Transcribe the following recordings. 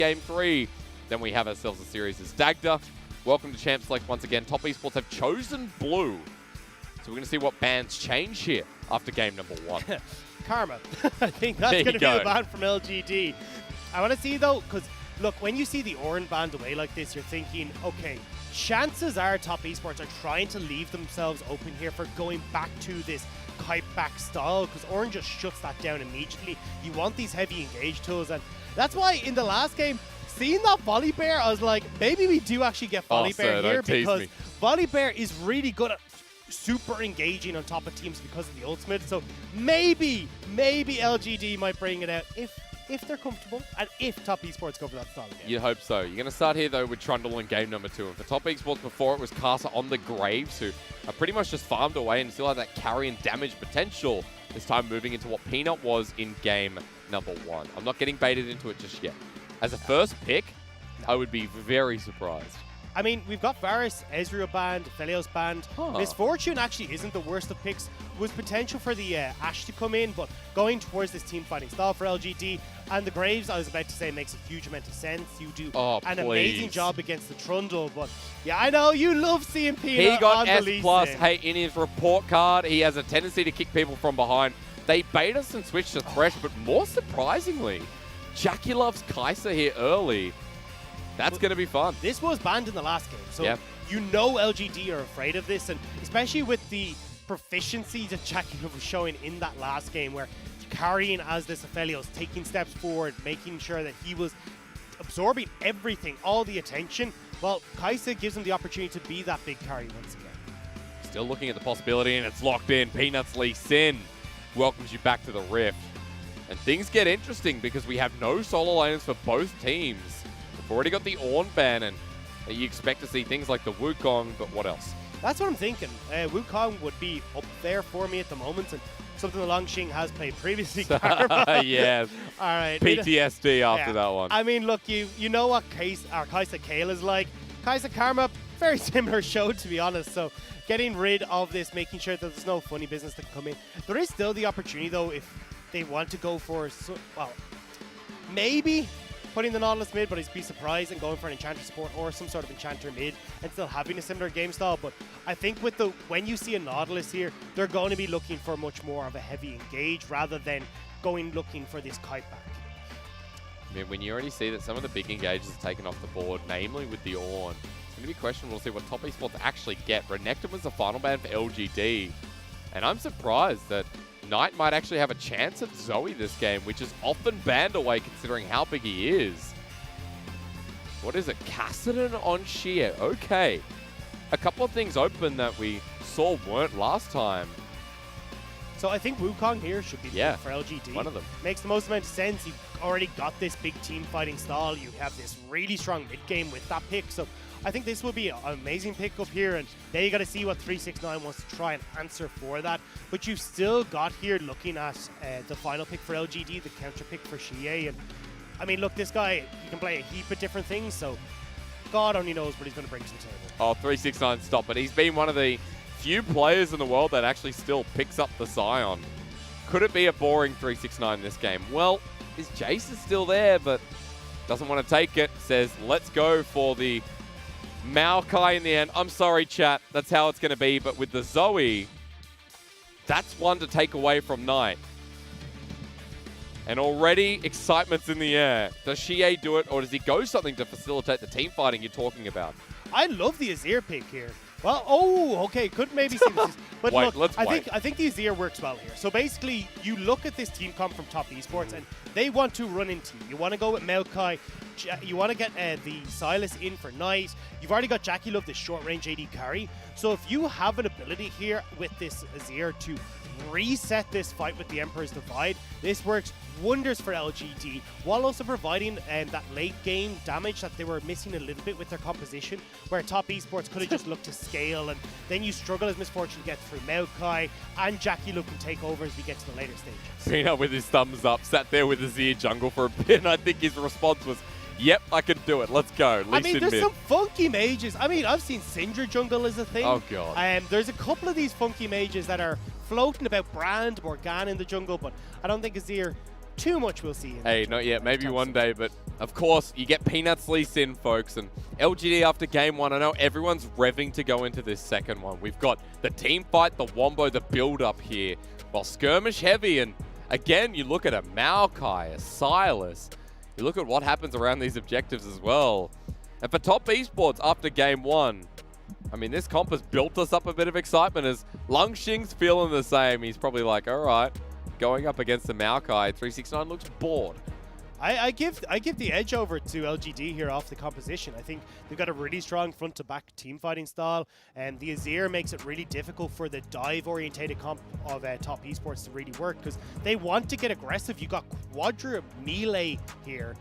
Game 3, then we have ourselves a series as Dagda. Welcome to Champ Select once again. Top Esports have chosen blue. So we're going to see what bans change here after game number 1. Karma. I think that's going to be the ban from LGD. I want to see, though, because, look, when you see the Orange banned away like this, you're thinking, okay, chances are Top Esports are trying to leave themselves open here for going back to this kite back style, because Orange just shuts that down immediately. You want these heavy engage tools, and that's why in the last game, seeing that Volley Bear, I was like, maybe we do actually get Volley Bear here, because Volley Bear is really good at super engaging on top of teams because of the ultimate. So maybe LGD might bring it out if they're comfortable and if Top Esports go for that style again. You'd hope so. You're going to start here, though, with Trundle in game number 2. And for Top Esports, before it was Karsa on the Graves, who are pretty much just farmed away and still have that carry and damage potential. This time moving into what Peanut was in game number 1. I'm not getting baited into it just yet. As a first pick, I would be very surprised. I mean, we've got Varus, Ezreal banned, Felios banned. Misfortune actually isn't the worst of picks. Was potential for the Ashe to come in, but going towards this team fighting style for LGD. And the Graves, I was about to say, makes a huge amount of sense. You do an amazing job against the Trundle, but yeah, I know you love seeing Peanut. He got on S+. Hey, in his report card, he has a tendency to kick people from behind. They bait us and switch to Thresh, but more surprisingly, JackeyLove's Karsa here early. That's going to be fun. This was banned in the last game, so you know LGD are afraid of this, and especially with the proficiency that JackeyLove was showing in that last game, where carrying as this Aphelios, taking steps forward, making sure that he was absorbing everything, all the attention. Well, Karsa gives him the opportunity to be that big carry once again. Still looking at the possibility, and it's locked in. Peanuts Lee Sin welcomes you back to the Rift. And things get interesting because we have no solo laners for both teams. We've already got the Ornn ban, and you expect to see things like the Wukong, but what else? That's what I'm thinking. Wukong would be up there for me at the moment, and something that Langx has played previously. Yes. All right. PTSD after that one. I mean, look, you know what Karsa Kale is like. Karsa Karma, very similar show, to be honest. So getting rid of this, making sure that there's no funny business that can come in. There is still the opportunity, though, if they want to go for, well, maybe putting the Nautilus mid, but I'd be surprised and going for an Enchanter support or some sort of Enchanter mid and still having a similar game style. But I think with when you see a Nautilus here, they're going to be looking for much more of a heavy engage rather than looking for this kite back. I mean, when you already see that some of the big engages are taken off the board, namely with the Ornn, it's going to be questionable to see what Top Esports actually get. Renekton was the final ban for LGD, and I'm surprised that Knight might actually have a chance at Zoe this game, which is often banned away considering how big he is. What is it? Kassadin on xiye. Okay. A couple of things open that we saw weren't last time. So I think Wukong here should be for LGD. One of them. Makes the most amount of sense. You've already got this big team fighting style. You have this really strong mid game with that pick. So I think this will be an amazing pickup here, and now you got to see what 369 wants to try and answer for that. But you've still got here looking at the final pick for LGD, the counter pick for xiye. And I mean, look, this guy, he can play a heap of different things, so God only knows what he's going to bring to the table. Oh, 369 stop it. He's been one of the few players in the world that actually still picks up the Scion. Could it be a boring 369 in this game? Well, his Jace is still there, but doesn't want to take it. Says, let's go for the Maokai in the end. I'm sorry, chat. That's how it's going to be. But with the Zoe, that's one to take away from Knight. And already excitement's in the air. Does xiye do it, or does he go something to facilitate the team fighting you're talking about? I love the Azir pick here. Well, okay, could maybe see this. But wait, look, I think the Azir works well here. So basically, you look at this team comp from Top Esports, and they want to run into you. You want to go with Maokai. You want to get the Sylas in for Knight. You've already got JackeyLove, this short-range AD carry. So if you have an ability here with this Azir to reset this fight with the Emperor's Divide, this works wonders for LGD, while also providing that late game damage that they were missing a little bit with their composition, where Top Esports could have just looked to scale, and then you struggle as Misfortune to get through Maokai, and JackeyLove can take over as we get to the later stages. Peanut with his thumbs up, sat there with Azir jungle for a bit, and I think his response was, yep, I can do it. Let's go. I mean, there's some funky mages. I mean, I've seen Syndra jungle as a thing. Oh, God. There's a couple of these funky mages that are floating about Brand, Morgana in the jungle, but I don't think Azir too much we'll see. Hey, not yet. Maybe one day, but Of course, you get Peanuts Lease in, folks, and LGD after game 1, I know everyone's revving to go into this second one. We've got the team fight, the wombo, the build-up here, while skirmish heavy, and again, you look at a Maokai, a Sylas, you look at what happens around these objectives as well. And for top esports after game 1, I mean, this comp has built us up a bit of excitement as Langxing's feeling the same. He's probably like, all right, going up against the Maokai, 369 looks bored. I give the edge over to LGD here off the composition. I think they've got a really strong front-to-back team fighting style, and the Azir makes it really difficult for the dive-orientated comp of top esports to really work because they want to get aggressive. You got quadra melee here,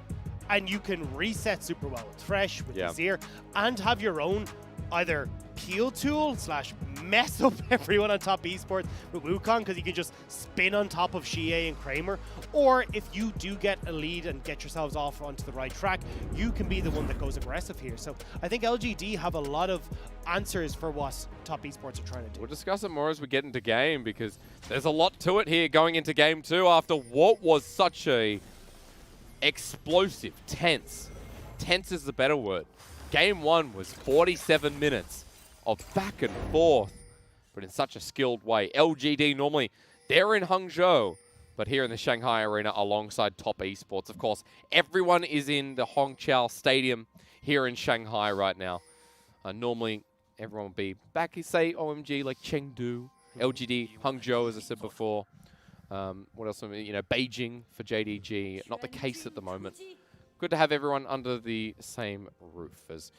and you can reset super well with Thresh, with Azir, and have your own either peel tool / mess up everyone on top esports with Wukong because you can just spin on top of xiye and Kramer, or if you do get a lead and get yourselves off onto the right track, you can be the one that goes aggressive here. So I think LGD have a lot of answers for what top esports are trying to do. We'll discuss it more as we get into game because there's a lot to it here going into game 2 after what was such a explosive, tense is the better word. Game 1 was 47 minutes of back and forth, but in such a skilled way. LGD normally, they're in Hangzhou, but here in the Shanghai Arena alongside top esports. Of course, everyone is in the Hongqiao Stadium here in Shanghai right now. Normally, everyone would be back, say, OMG, like Chengdu, LGD, Hangzhou, as I said before. What else? You know, Beijing for JDG. Not the case at the moment. Good to have everyone under the same roof as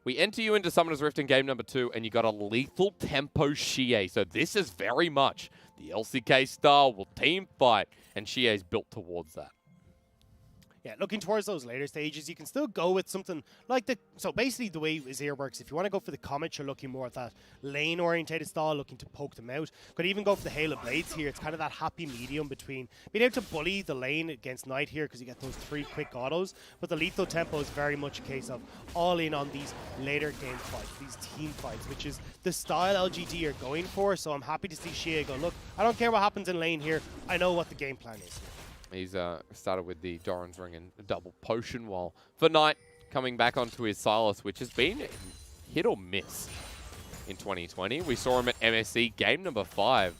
we enter you into Summoner's Rift in game number 2, and you got a lethal tempo xiye. So this is very much the LCK style will team fight, and xiye is built towards that. Yeah, looking towards those later stages, you can still go with something like the... So basically the way Azir works, if you want to go for the Comet, you're looking more at that lane-orientated style, looking to poke them out. Could even go for the Hail of Blades here. It's kind of that happy medium between being able to bully the lane against Knight here because you get those 3 quick autos. But the lethal tempo is very much a case of all in on these later game fights, these team fights, which is the style LGD are going for. So I'm happy to see xiye go, look, I don't care what happens in lane here. I know what the game plan is. He's started with the Doran's Ring and a double potion, while for Knight coming back onto his Sylas, which has been hit or miss in 2020. We saw him at MSC game number 5.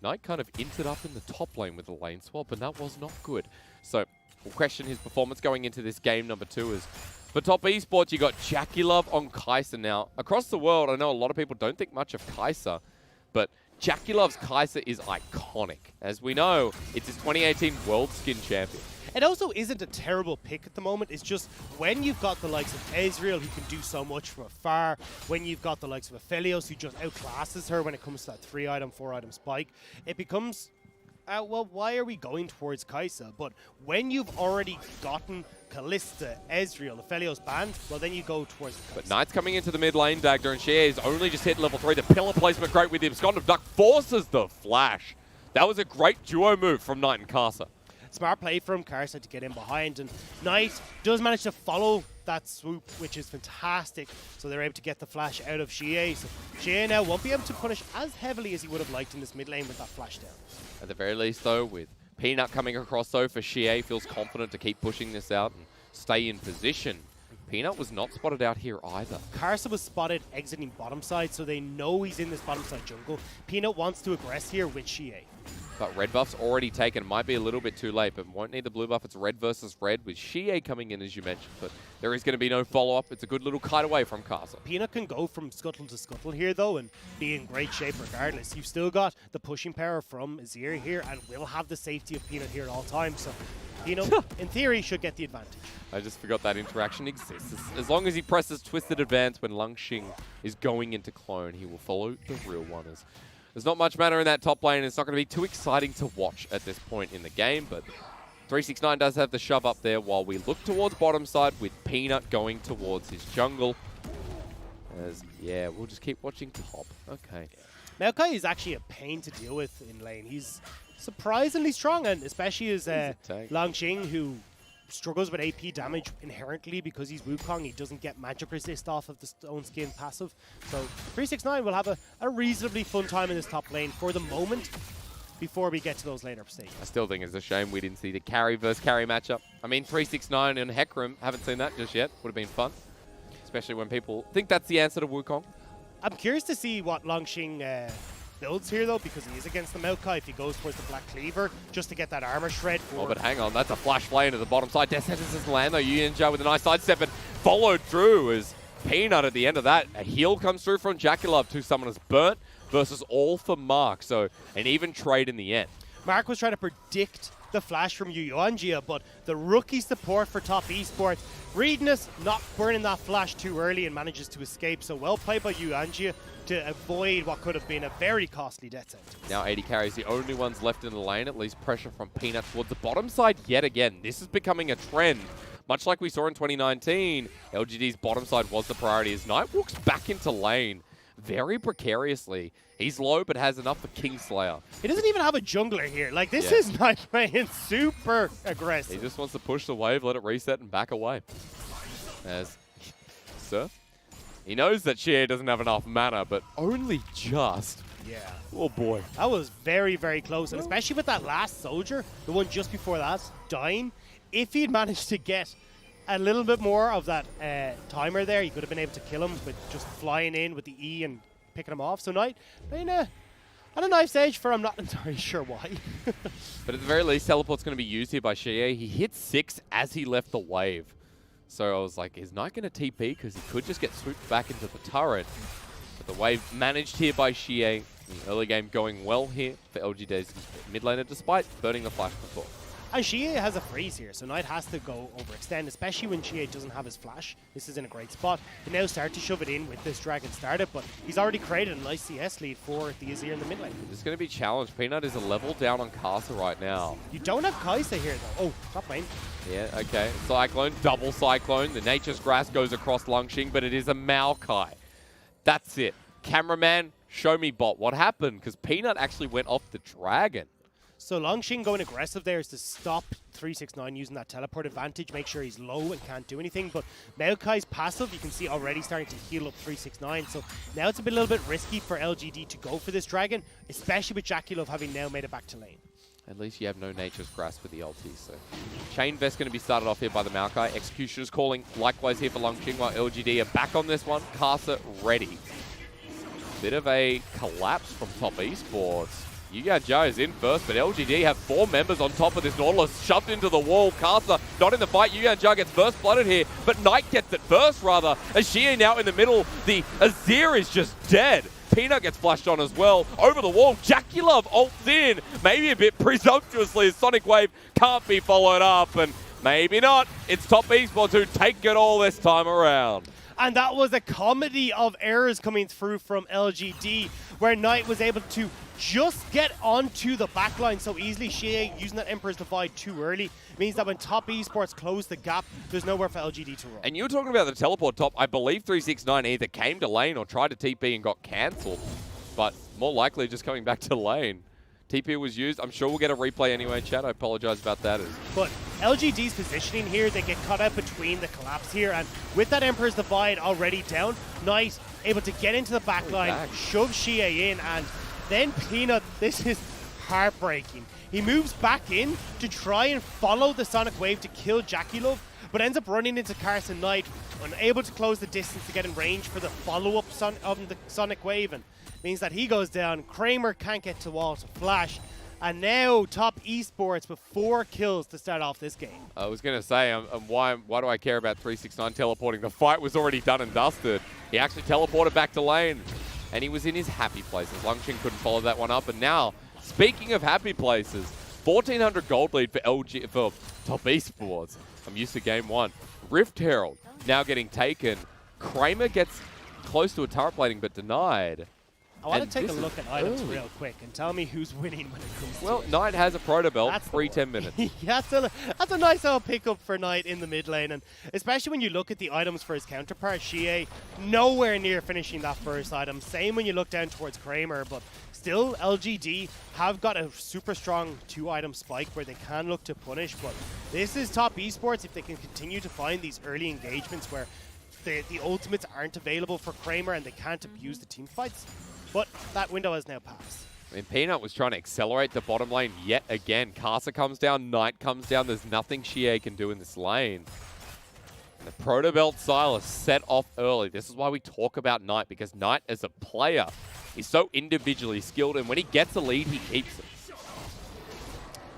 Knight kind of entered up in the top lane with a lane swap, and that was not good. So we'll question his performance going into this game number 2. As for top esports, you got JackeyLove on Karsa. Now, across the world, I know a lot of people don't think much of Karsa, but JackeyLove's Karsa is iconic. As we know, it's his 2018 World Skin Champion. It also isn't a terrible pick at the moment. It's just when you've got the likes of Ezreal, who can do so much from afar, when you've got the likes of Aphelios, who just outclasses her when it comes to that 3-item, 4-item spike, it becomes, well, why are we going towards Karsa? But when you've already gotten Kalista, Ezreal, Aphelios banned, well, then you go towards Karsa. But Knight's coming into the mid lane, Dagda, and xiye is only just hit level 3. The pillar placement great with him. Scott of Duck forces the flash. That was a great duo move from Knight and Karsa. Smart play from Karsa to get in behind, and Knight does manage to follow that swoop, which is fantastic. So they're able to get the flash out of xiye. So xiye now won't be able to punish as heavily as he would have liked in this mid lane with that flash down. At the very least, though, with Peanut coming across, though, for xiye, feels confident to keep pushing this out and stay in position. Peanut was not spotted out here either. Karsa was spotted exiting bottom side, so they know he's in this bottom side jungle. Peanut wants to aggress here with xiye. But red buff's already taken. Might be a little bit too late, but won't need the blue buff. It's red versus red with xiye coming in, as you mentioned. But there is going to be no follow-up. It's a good little kite away from Karsa. Peanut can go from scuttle to scuttle here, though, and be in great shape regardless. You've still got the pushing power from Azir here, and will have the safety of Peanut here at all times. So Peanut, in theory, should get the advantage. I just forgot that interaction exists. As long as he presses Twisted Advance when Langxing is going into clone, he will follow the real one. There's not much matter in that top lane. It's not going to be too exciting to watch at this point in the game, but 369 does have the shove up there while we look towards bottom side with Peanut going towards his jungle. Yeah, we'll just keep watching top. Okay. Maokai is actually a pain to deal with in lane. He's surprisingly strong, and especially as Langxing, who struggles with AP damage inherently because he's Wukong. He doesn't get magic resist off of the Stone Skin passive. So 369 will have a reasonably fun time in this top lane for the moment. before we get to those later stages. I still think it's a shame we didn't see the carry versus carry matchup. I mean, 369 and Hecarim, haven't seen that just yet. Would have been fun, especially when people think that's the answer to Wukong. I'm curious to see what Langx builds here, though, because he is against the Maokai if he goes towards the Black Cleaver, just to get that armor shred. Oh, but hang on, that's a flash play into the bottom side. Death Sentence doesn't land, though. yuyanjia with a nice sidestep, and followed through as Peanut at the end of that. A heal comes through from JackeyLove. 2 summoners burnt versus all for Mark, so an even trade in the end. Mark was trying to predict the flash from yuyanjia, but the rookie support for top esports, Readness not burning that flash too early and manages to escape. So well played by yuyanjia to avoid what could have been a very costly death sentence. Now 80 carries, the only ones left in the lane. At least pressure from Peanut towards the bottom side yet again. This is becoming a trend. Much like we saw in 2019, LGD's bottom side was the priority as Knight walks back into lane very precariously. He's low, but has enough for Kingslayer. He doesn't even have a jungler here. Like, this is Knight playing super aggressive. He just wants to push the wave, let it reset, and back away. As Surf, he knows that xiye doesn't have enough mana, but only just. Yeah. Oh, boy. That was very, very close. And especially with that last soldier, the one just before that, dying, if he'd managed to get a little bit more of that timer there, he could have been able to kill him with just flying in with the E and picking him off. So Knight, at a nice edge for I'm not entirely sure why. But at the very least, teleport's going to be used here by xiye. He hit 6 as he left the wave. So I was like, is Knight going to TP? Because he could just get swooped back into the turret. But the wave managed here by xiye. The early game going well here for LGD's mid laner, despite burning the flash before. And xiye has a freeze here, so Knight has to go overextend, especially when xiye doesn't have his flash. This is in a great spot. He now start to shove it in with this dragon started, but he's already created a nice CS lead for the Azir in the mid lane. It's going to be challenged. Peanut is a level down on Karsa right now. You don't have Karsa here, though. Oh, top lane. Yeah, okay. Cyclone, double Cyclone. The Nature's Grass goes across Langx, but it is a Maokai. That's it. Cameraman, show me bot. What happened? Because Peanut actually went off the dragon. So Langx going aggressive there is to stop 369 using that teleport advantage, make sure he's low and can't do anything. But Maokai's passive, you can see already starting to heal up 369. So now it's a little bit risky for LGD to go for this dragon, especially with JackeyLove having now made it back to lane. At least you have no Nature's Grasp with the ulti. So Chain Vest going to be started off here by the Maokai. Executioner's calling likewise here for Langx, while LGD are back on this one. Karsa ready. Bit of a collapse from top esports. yuyanjia is in first, but LGD have 4 members on top of this Nautilus, shoved into the wall. Karsa not in the fight. yuyanjia gets first blooded here, but Knight gets it first, rather. As xiye now in the middle, the Azir is just dead. Peanut gets flashed on as well. Over the wall, JackeyLove ults in, maybe a bit presumptuously, as Sonic Wave can't be followed up, and maybe not. It's top esports who take it all this time around. And that was a comedy of errors coming through from LGD, where Knight was able to just get onto the backline so easily. xiye using that Emperor's Divide too early means that when top esports close the gap, there's nowhere for LGD to run. And you were talking about the teleport top. I believe 369 either came to lane or tried to TP and got cancelled, but more likely just coming back to lane. TP was used. I'm sure we'll get a replay anyway, chat. I apologize about that. But LGD's positioning here, they get caught out between the collapse here, and with that Emperor's Divide already down, Knight able to get into the backline, shove xiye in, and then Peanut, this is heartbreaking. He moves back in to try and follow the Sonic Wave to kill JackeyLove, but ends up running into Karsa. Knight, unable to close the distance to get in range for the follow-up of the Sonic Wave, and means that he goes down. Kramer can't get to wall to flash. And now top esports with 4 kills to start off this game. I was going to say, why do I care about 369 teleporting? The fight was already done and dusted. He actually teleported back to lane, and he was in his happy places. Langx couldn't follow that one up. And now, speaking of happy places, 1,400 gold lead for top esports. I'm used to game 1. Rift Herald now getting taken. Kramer gets close to a turret plating, but denied. I want to take a look at items real quick and tell me who's winning when it comes to it. Well, Knight has a proto belt, free 10 minutes. Yeah, that's a nice little pickup for Knight in the mid lane, and especially when you look at the items for his counterpart, xiye, nowhere near finishing that first item. Same when you look down towards Kramer, but still LGD have got a super strong 2-item spike where they can look to punish, but this is top esports if they can continue to find these early engagements where the ultimates aren't available for Kramer and they can't abuse the team fights. But that window has now passed. I mean, Peanut was trying to accelerate the bottom lane yet again. Karsa comes down, Knight comes down. There's nothing xiye can do in this lane. And the Proto Belt Sylas set off early. This is why we talk about Knight, because Knight as a player is so individually skilled, and when he gets a lead, he keeps it.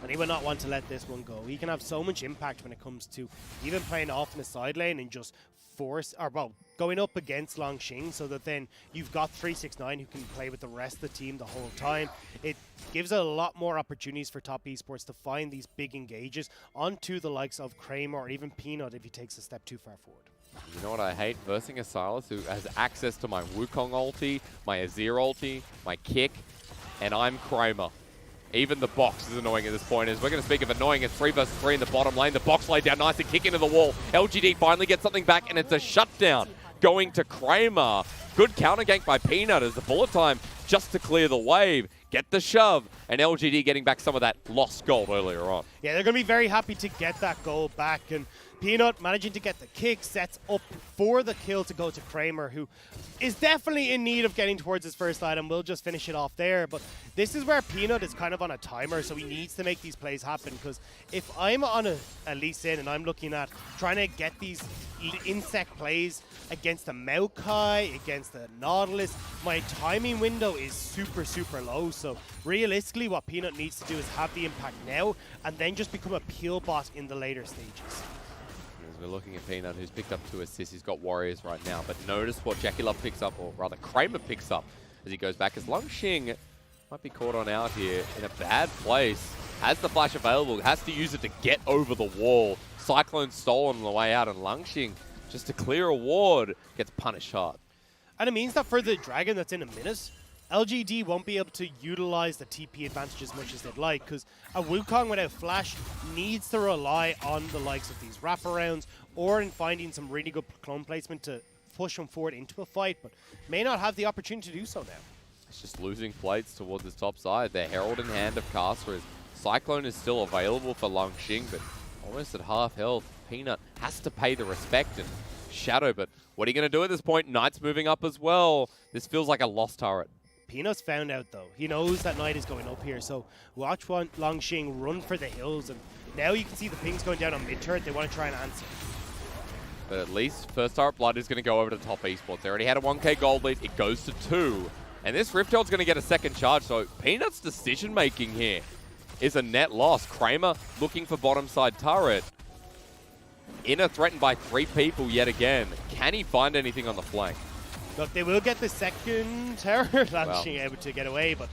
And he would not want to let this one go. He can have so much impact when it comes to even playing off in the side lane and just force, or well, going up against Langx, so that then you've got 369 who can play with the rest of the team the whole time. It gives a lot more opportunities for top esports to find these big engages onto the likes of Kramer or even Peanut if he takes a step too far forward. You know what I hate? Versing a Sylas who has access to my Wukong ulti, my Azir ulti, my kick, and I'm Kramer. Even the box is annoying at this point. As we're going to speak of annoying, it's 3 versus 3 in the bottom lane. The box laid down nicely, kick into the wall. LGD finally gets something back, and it's a shutdown going to Kramer. Good counter gank by Peanut as the bullet time just to clear the wave. Get the shove, and LGD getting back some of that lost gold earlier on. Yeah, they're going to be very happy to get that goal back, and Peanut managing to get the kick sets up for the kill to go to Kramer, who is definitely in need of getting towards his first item. We'll just finish it off there, but this is where Peanut is kind of on a timer, so he needs to make these plays happen, because if I'm on a Lee Sin and I'm looking at trying to get these insect plays against the Maokai, against the Nautilus, my timing window is super, super low. So realistically, what Peanut needs to do is have the impact now and then just become a peel bot in the later stages. As we're looking at Peanut, who's picked up 2 assists. He's got Warriors right now, but notice what JackeyLove picks up, or rather Kramer picks up as he goes back, as Langx might be caught on out here in a bad place. Has the flash available, has to use it to get over the wall. Cyclone stolen on the way out, and Langx, just to clear a ward, gets punished hard. And it means that for the Dragon that's in a minute, LGD won't be able to utilize the TP advantage as much as they'd like, because a Wukong without flash needs to rely on the likes of these wraparounds or in finding some really good clone placement to push them forward into a fight, but may not have the opportunity to do so now. It's just losing plates towards his top side. The Herald in hand of Karsa. Cyclone is still available for Langx, but almost at half health. Peanut has to pay the respect and Shadow, but what are you going to do at this point? Knight's moving up as well. This feels like a lost turret. Peanut's found out, though. He knows that Knight is going up here, so watch Langx run for the hills, and now you can see the pings going down on mid-turret. They want to try and answer. But at least first turret blood is going to go over to top esports. They already had a 1k gold lead. It goes to 2. And this Rift Herald's going to get a second charge, so Peanut's decision-making here is a net loss. Kramer looking for bottom side turret. Inner threatened by 3 people yet again. Can he find anything on the flank? Look, they will get the second turret. Langx able to get away, but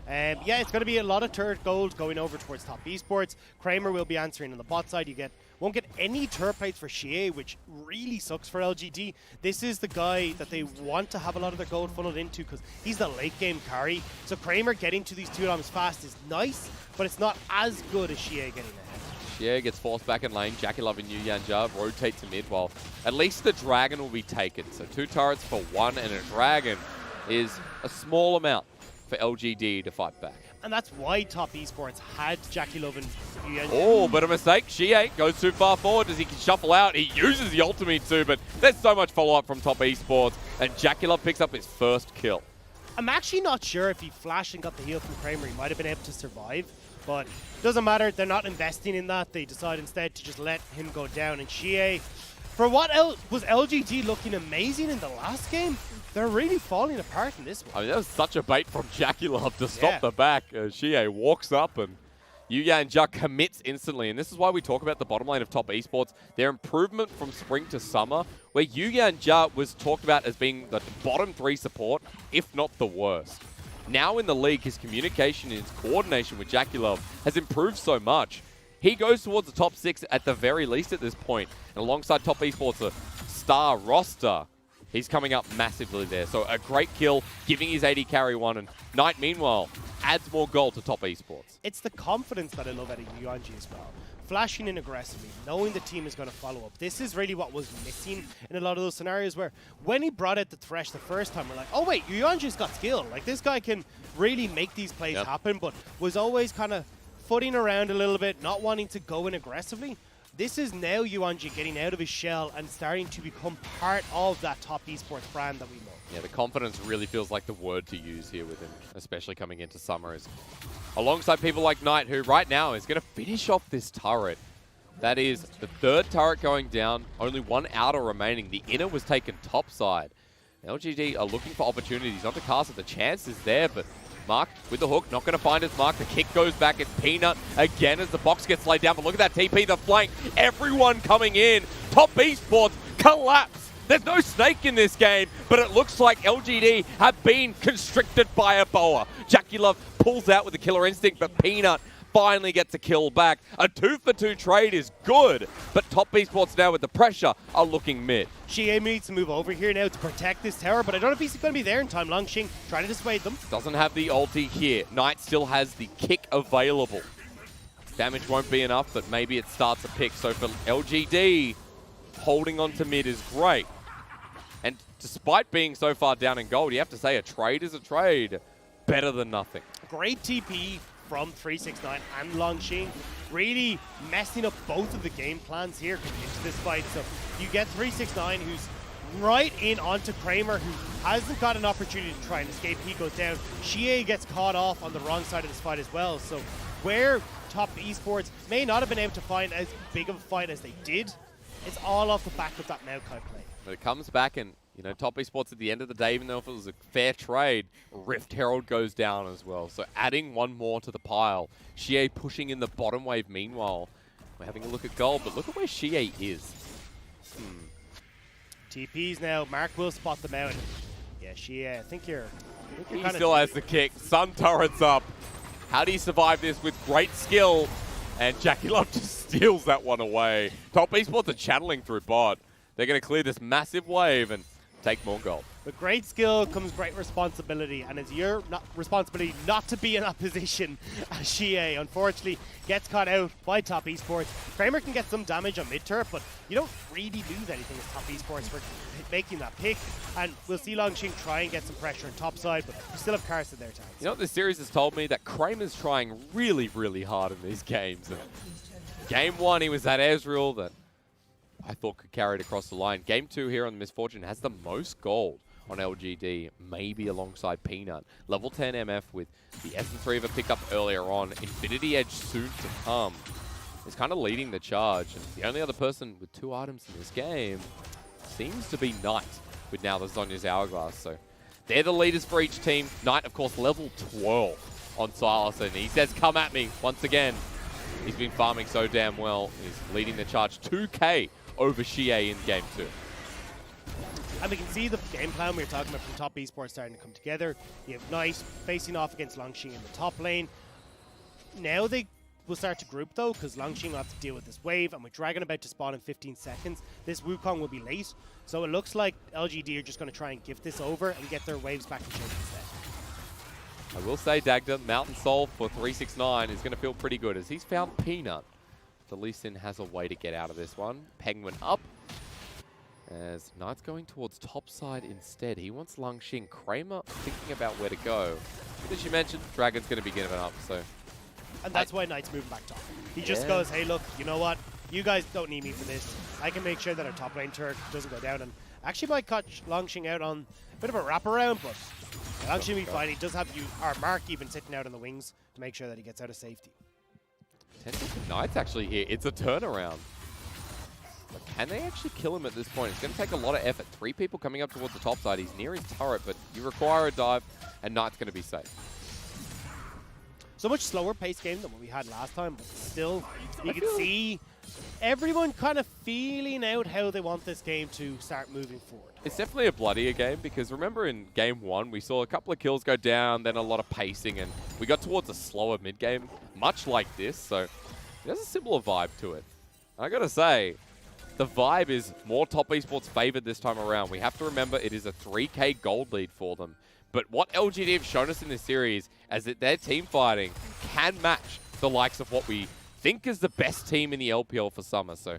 yeah, it's going to be a lot of turret gold going over towards top esports. Kramer will be answering on the bot side. You won't get any turret plates for xiye, which really sucks for LGD. This is the guy that they want to have a lot of their gold funneled into, because he's the late game carry. So Kramer getting to these 2 items fast is nice, but it's not as good as xiye getting ahead. xiye gets forced back in lane. JackeyLove and yuyanjia rotate to mid, while at least the Dragon will be taken. So 2 turrets for 1, and a Dragon is a small amount for LGD to fight back. And that's why top esports had JackeyLove and yuyanjia. Oh, but a mistake. xiye goes too far forward. Does he shuffle out? He uses the ultimate too, but there's so much follow-up from top esports, and JackeyLove picks up his first kill. I'm actually not sure if he flashed and got the heal from Kramer, he might have been able to survive. But it doesn't matter. They're not investing in that. They decide instead to just let him go down. And xiye, for what was LGD looking amazing in the last game, they're really falling apart in this one. I mean, that was such a bait from JackeyLove to stop the back. xiye walks up and yuyanjia commits instantly. And this is why we talk about the bottom lane of top esports. Their improvement from spring to summer, where yuyanjia was talked about as being the bottom 3 support, if not the worst. Now in the league, his communication and his coordination with JackeyLove has improved so much. He goes towards the top 6 at the very least at this point. And alongside top esports, a star roster, he's coming up massively there. So a great kill, giving his AD carry 1. And Knight, meanwhile, adds more gold to top esports. It's the confidence that I love out of yuyanjia as well. Flashing in aggressively, knowing the team is going to follow up. This is really what was missing in a lot of those scenarios, where when he brought out the Thresh the first time, we're like, oh wait, yuyanjia's got skill. Like, this guy can really make these plays happen, but was always kind of footing around a little bit, not wanting to go in aggressively. this is now yuyanjia getting out of his shell and starting to become part of that top esports brand that we know. Yeah, the confidence really feels like the word to use here with him, especially coming into summer. Is alongside people like Knight, who right now is going to finish off this turret. That is the third turret going down, only one outer remaining. The inner was taken topside. LGD are looking for opportunities onto Karsa. The chance is there, but Mark with the hook, not going to find his mark. The kick goes back. It's Peanut again as the box gets laid down. But look at that TP, the flank. Everyone coming in. Top Esports collapse. There's no snake in this game, but it looks like LGD have been constricted by a boa. JackeyLove pulls out with the killer instinct, but Peanut finally gets a kill back. A 2-for-2 trade is good, but Top Esports now with the pressure are looking mid. xiye needs to move over here now to protect this tower, but I don't know if he's going to be there in time. Langx trying to dissuade them. Doesn't have the ulti here. Knight still has the kick available. Damage won't be enough, but maybe it starts a pick. So for LGD, holding on to mid is great. And despite being so far down in gold, you have to say a trade is a trade. Better than nothing. Great TP from 369 and Langx, really messing up both of the game plans here coming into this fight. So you get 369 who's right in onto Kramer, who hasn't got an opportunity to try and escape. He goes down. xiye gets caught off on the wrong side of this fight as well. So where Top Esports may not have been able to find as big of a fight as they did, it's all off the back of that Maokai play. But it comes back and, you know, Top Esports at the end of the day, even though if it was a fair trade, Rift Herald goes down as well. So adding one more to the pile. xiye pushing in the bottom wave meanwhile. We're having a look at gold, but look at where xiye is. TPs now. Mark will spot them out. Yeah, xiye, I think you're He still has the kick. Sun turret's up. How do you survive this with great skill? And JackeyLove just steals that one away. Top Esports are channeling through bot. They're going to clear this massive wave and take more gold. With great skill comes great responsibility, and it's your responsibility not to be in that position as xiye, unfortunately, gets caught out by Top Esports. Kramer can get some damage on mid-turret, but you don't really lose anything as Top Esports for making that pick, and we'll see Langx try and get some pressure on top side, but we still have Karsa there, Taz. You know what this series has told me? That Kramer's trying really, really hard in these games. And game 1, he was at Ezreal that I thought could carry it across the line. Game 2 here on the Misfortune has the most gold on LGD, maybe alongside Peanut. Level 10 MF with the S10 Reaver picked up earlier on. Infinity Edge soon to come. Is kind of leading the charge. And the only other person with 2 items in this game seems to be Knight, with now the Zhonya's Hourglass. So they're the leaders for each team. Knight, of course, level 12 on Sylas, and he says, come at me once again. He's been farming so damn well. He's leading the charge. 2K over xiye in game 2. And we can see the game plan we were talking about from Top Esports starting to come together. You have Knight facing off against Langx in the top lane. Now they will start to group though, because Langx will have to deal with this wave, and with Dragon about to spawn in 15 seconds, this Wukong will be late. So it looks like LGD are just going to try and gift this over and get their waves back in shape instead. I will say, Dagda, Mountain Soul for 369 is going to feel pretty good as he's found Peanut. The Lee Sin has a way to get out of this one. Penguin up. As Knight's going towards top side instead. He wants Langx. Kramer thinking about where to go. But as you mentioned, Dragon's going to be giving up, so. And that's why Knight's moving back top. He just goes, hey, look, you know what? You guys don't need me for this. I can make sure that our top lane turret doesn't go down. And actually might catch Langx out on a bit of a wraparound, but Langx will be fine. He does have our Mark even sitting out on the wings to make sure that he gets out of safety. Knight's actually here. It's a turnaround. But can they actually kill him at this point? It's going to take a lot of effort. 3 people coming up towards the top side. He's near his turret, but you require a dive, and Knight's going to be safe. So much slower pace game than what we had last time, but still, you can see everyone kind of feeling out how they want this game to start moving forward. It's definitely a bloodier game because remember in game 1, we saw a couple of kills go down, then a lot of pacing, and we got towards a slower mid-game, much like this, so it has a similar vibe to it. I gotta say, the vibe is more Top Esports favored this time around. We have to remember it is a 3K gold lead for them. But what LGD have shown us in this series is that their team fighting can match the likes of what we think is the best team in the LPL for summer. So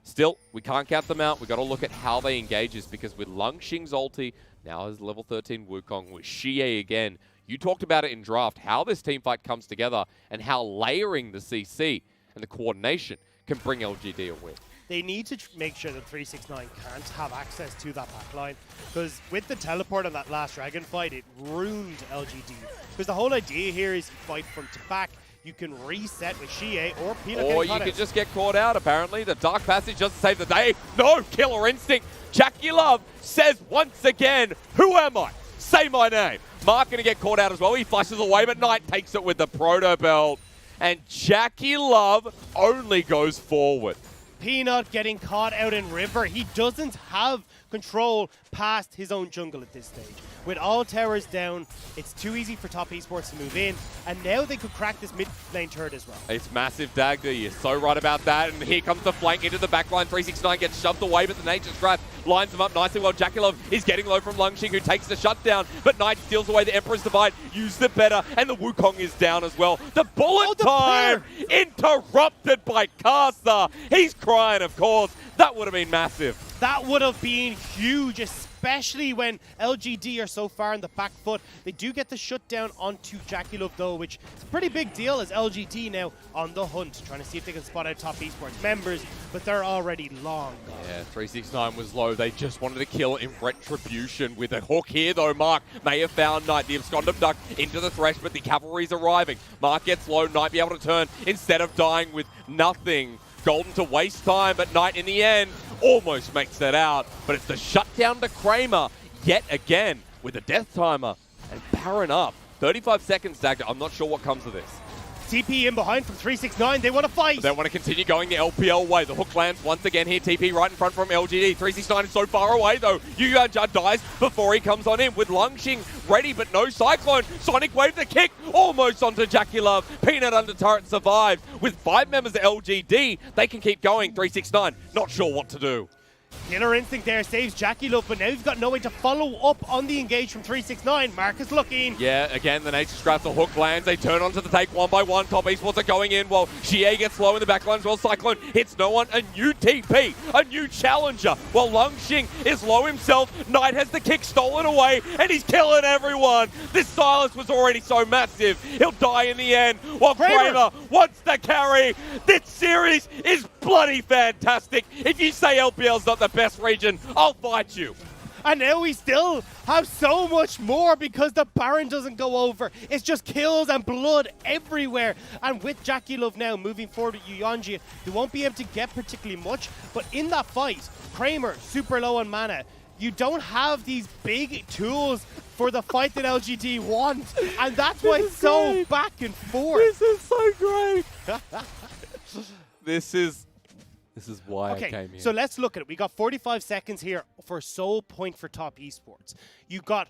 still, we can't count them out. We've got to look at how they engage us because with Langx's ulti, now his level 13 Wukong, with xiye again, you talked about it in draft, how this team fight comes together and how layering the CC and the coordination can bring LGD a win. They need to make sure that 369 can't have access to that backline, because with the teleport on that last dragon fight, it ruined LGD. Because the whole idea here is you fight front to back, you can reset with xiye or Peanut. Or you can just get caught out, apparently. The Dark Passage doesn't save the day. No, Killer Instinct. JackeyLove says once again, who am I? Say my name. Mark going to get caught out as well. He flushes away, but Knight takes it with the Proto Belt. And JackeyLove only goes forward. Peanut getting caught out in River. He doesn't have control past his own jungle at this stage. With all towers down, it's too easy for top esports to move in, and now they could crack this mid lane turret as well. It's massive dagger, you're so right about that, and here comes the flank into the backline. 369 gets shoved away, but the Nature's Grasp lines them up nicely while JackeyLove is getting low from Langx, who takes the shutdown, but Knight steals away the Emperor's Divide, used it better, and the Wukong is down as well. The bullet time interrupted by Karsa. He's crying, of course. That would have been massive. That would have been huge, especially when LGD are so far in the back foot. They do get the shutdown onto JackeyLove though, which is a pretty big deal as LGD now on the hunt, trying to see if they can spot out top esports members, but they're already long gone. Yeah, 369 was low. They just wanted to kill in retribution with a hook here though. Mark may have found Knight. The abscond abduct into the Thresh, but the cavalry's arriving. Mark gets low. Knight be able to turn instead of dying with nothing. Golden to waste time, but Knight in the end almost makes that out. But it's the shutdown to Kramer yet again with a death timer. And Baron up. 35 seconds, Dagger. I'm not sure what comes of this. TP in behind from 369. They want to fight. They want to continue going the LPL way. The hook lands once again here. TP right in front from LGD. 369 is so far away though. Yuyanjia dies before he comes on in with Langx ready, but no Cyclone. Sonic Wave the kick almost onto JackeyLove. Peanut under turret survived. With 5 members of LGD, they can keep going. 369 not sure what to do. Killer Instinct there saves JackeyLove, but now you've got no way to follow up on the engage from 369. Marcus looking. Yeah, again, the Nature's Grasp, the hook lands. They turn onto the take one by one. Top esports are going in while xiye gets low in the backline as well. Cyclone hits no one. A new TP, a new challenger. While Langx is low himself. Knight has the kick stolen away, and he's killing everyone. This Sylas was already so massive. He'll die in the end while Kramer wants the carry. This series is bloody fantastic. If you say LPL's not the best region, I'll fight you. And now we still have so much more because the Baron doesn't go over. It's just kills and blood everywhere. And with JackeyLove now moving forward with yuyanjia, they won't be able to get particularly much. But in that fight, Kramer, super low on mana. You don't have these big tools for the fight that LGD want. And that's why it's so back and forth. This is so great. This is why I came here. So let's look at it. We got 45 seconds here for sole point for top esports. You got,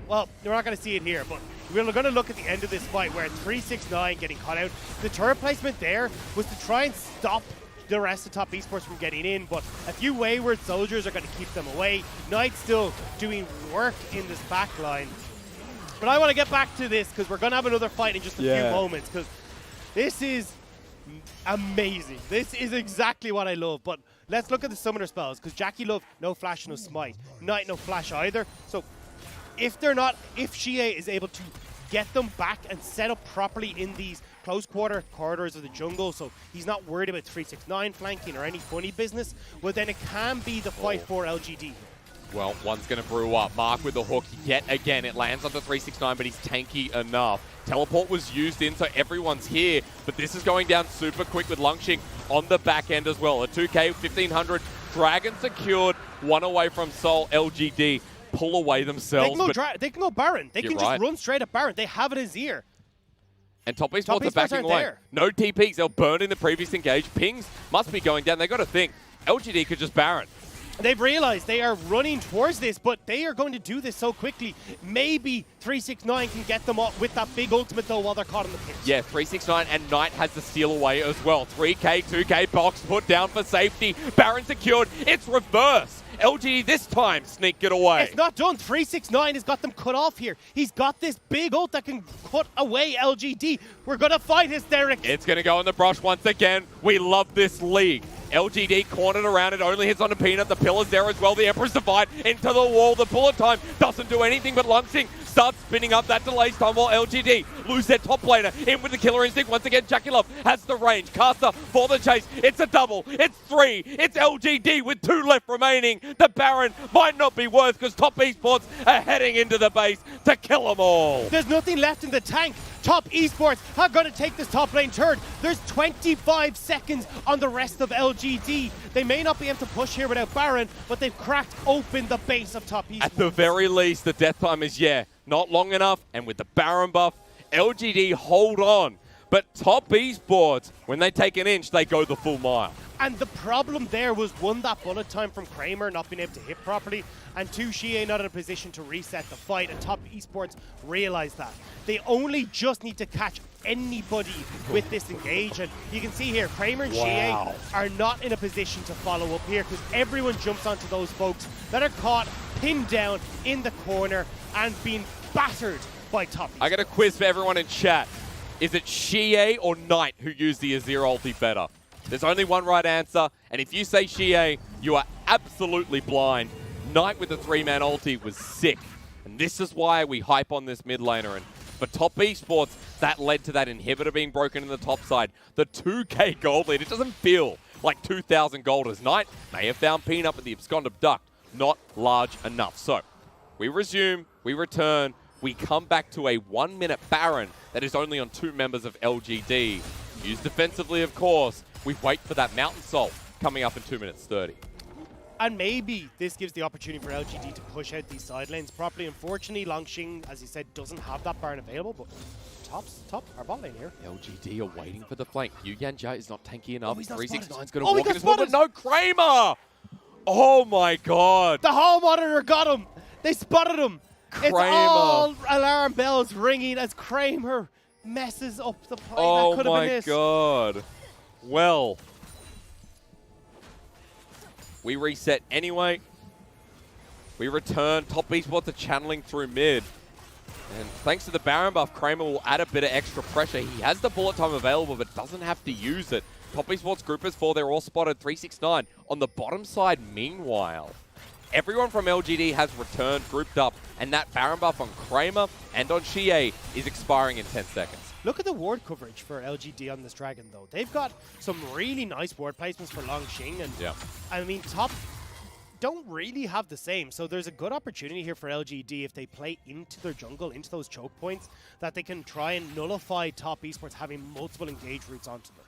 well, you're not going to see it here, but we're going to look at the end of this fight where 369 getting caught out. The turret placement there was to try and stop the rest of top esports from getting in, but a few wayward soldiers are going to keep them away. Knight still doing work in this back line. But I want to get back to this because we're going to have another fight in just a few moments because this is amazing. This is exactly what I love. But let's look at the summoner spells because JackeyLove, no flash, no smite. Knight, no flash either. So if xiye is able to get them back and set up properly in these close quarter corridors of the jungle, so he's not worried about 369 flanking or any funny business, well then it can be the fight for LGD. Well, one's going to brew up. Mark with the hook yet again. It lands onto 369, but he's tanky enough. Teleport was used in, so everyone's here. But this is going down super quick with Langx on the back end as well. A 2K, 1500. Dragon secured. One away from Sol. LGD pull away themselves. They can go Baron. They can just run straight at Baron. They have an Azir. And top esports are backing away. No TPs. They'll burn in the previous engage. Pings must be going down. They got to think. LGD could just Baron. They've realized they are running towards this, but they are going to do this so quickly. Maybe 369 can get them up with that big ultimate, though, while they're caught in the pit. Yeah, 369 and Knight has the steal away as well. 3K, 2K box put down for safety. Baron secured. It's reverse. LG this time sneak it away. It's not done. 369 has got them cut off here. He's got this big ult that can cut away LGD. We're going to fight Hysteric. It's going to go in the brush once again. We love this league. LGD cornered around it, only hits on a Peanut. The pillar's there as well. The Emperor's Divide into the wall. The bullet time doesn't do anything, but Langx starts spinning up. That delays time while LGD lose their top laner. In with the killer instinct. Once again, JackeyLove has the range. Karsa for the chase. It's a double. It's 3. It's LGD with 2 left remaining. The Baron might not be worth because Top Esports are heading into the base to kill them all. There's nothing left in the tank. Top Esports are going to take this top lane turn. There's 25 seconds on the rest of LGD. They may not be able to push here without Baron, but they've cracked open the base of Top Esports. At the very least, the death time is, not long enough. And with the Baron buff, LGD hold on. But Top Esports, when they take an inch, they go the full mile. And the problem there was, 1, that bullet time from Kramer not being able to hit properly, and 2, xiye not in a position to reset the fight, and Top Esports realized that. They only just need to catch anybody with this engage, and you can see here, Kramer and xiye are not in a position to follow up here because everyone jumps onto those folks that are caught, pinned down in the corner, and being battered by Top Esports. I got a quiz for everyone in chat. Is it xiye or Knight who used the Azir ulti better? There's only one right answer, and if you say xiye, you are absolutely blind. Knight with the 3-man ulti was sick, and this is why we hype on this mid laner. And for Top Esports, that led to that inhibitor being broken in the top side. The 2k gold lead, it doesn't feel like 2,000 gold as Knight may have found Peanut with the absconded duck. Not large enough. So, we resume, we return, we come back to a 1-minute Baron that is only on 2 members of LGD. Used defensively, of course. We wait for that Mountain Salt coming up in 2 minutes 30. And maybe this gives the opportunity for LGD to push out these side lanes properly. Unfortunately, Langx, as you said, doesn't have that Baron available, but top our bot lane here. LGD are waiting for the flank. Yuyanjia is not tanky enough. 369's going to walk in as well, but no, Kramer! Oh my god! The hall monitor got him! They spotted him! Kramer. It's all alarm bells ringing as Kramer messes up the play. Oh that could have been my god. Well, we reset anyway. We return. Top Esports are channeling through mid. And thanks to the Baron buff, Kramer will add a bit of extra pressure. He has the bullet time available, but doesn't have to use it. Top Esports groupers 4, they're all spotted. 369 on the bottom side. Meanwhile, everyone from LGD has returned, grouped up, and that Baron buff on Kramer and on xiye is expiring in 10 seconds. Look at the ward coverage for LGD on this Dragon, though. They've got some really nice ward placements for Langx, and I mean, Top don't really have the same. So there's a good opportunity here for LGD if they play into their jungle, into those choke points, that they can try and nullify Top Esports having multiple engage routes onto them.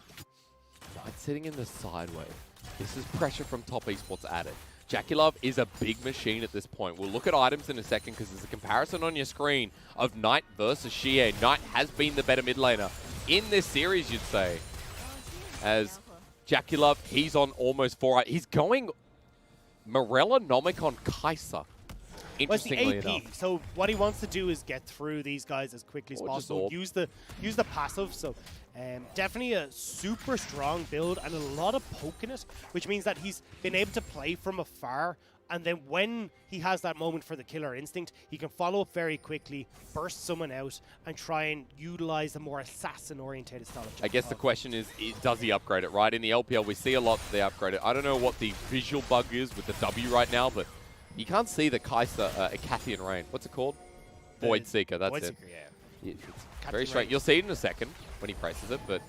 Knight sitting in the sideway. This is pressure from Top Esports added. JackeyLove is a big machine at this point. We'll look at items in a second because there's a comparison on your screen of Knight versus xiye. Knight has been the better mid laner in this series, you'd say. As JackeyLove, he's on almost 4. He's going Morella Nomic on Karsa. Interestingly enough. So what he wants to do is get through these guys as quickly as possible. Use the passive. So definitely a super strong build and a lot of poke in it, which means that he's been able to play from afar. And then when he has that moment for the killer instinct, he can follow up very quickly, burst someone out, and try and utilize a more assassin-oriented style of JackeyLove. I guess the question is, does he upgrade it, right? In the LPL, we see a lot that they upgrade it. I don't know what the visual bug is with the W right now, but you can't see the Karsa Ecathian Rain. What's it called? Void Seeker, that's Void it. Seeker, yeah. It's very strange. You'll see it in a second when he presses it, but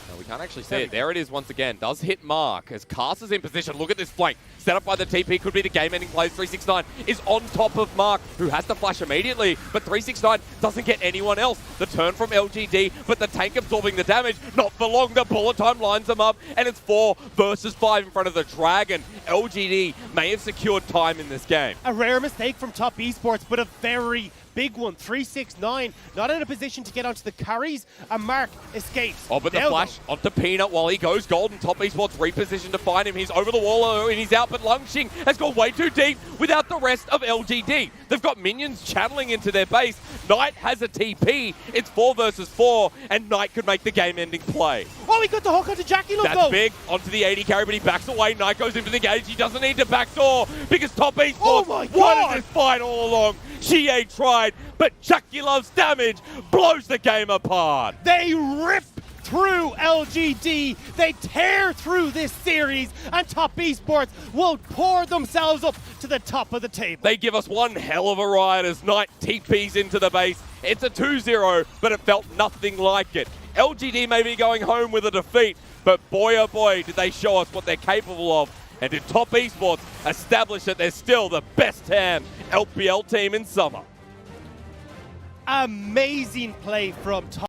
no, we can't actually see it. There it is once again. Does hit mark as Karsa's in position. Look at this flank. Set up by the TP. Could be the game-ending plays. 369 is on top of Mark, who has to flash immediately, but 369 doesn't get anyone else. The turn from LGD, but the tank absorbing the damage. Not for long. The bullet time lines them up, and it's 4 versus 5 in front of the Dragon. LGD may have secured time in this game. A rare mistake from Top Esports, but a very big one. 369, not in a position to get onto the carries, and Mark escapes. Oh, but the flash onto Peanut while he goes golden. Top Esports repositioned to find him. He's over the wall and he's out, but Langx has gone way too deep without the rest of LGD. They've got minions channeling into their base. Knight has a TP. It's 4 versus 4, and Knight could make the game-ending play. Oh, he got the hook onto JackeyLove, That's though. big. Onto the 80 carry, but he backs away. Knight goes into the gauge. He doesn't need to backdoor because Top Esports wanted this fight all along. xiye tried, but JackeyLove's damage blows the game apart. They rip through LGD. They tear through this series, and Top Esports will pour themselves up to the top of the table. They give us one hell of a ride as Knight TPs into the base. It's a 2-0, but it felt nothing like it. LGD may be going home with a defeat, but boy oh boy did they show us what they're capable of. And did Top Esports establish that they're still the best tan LPL team in summer. Amazing play from Top.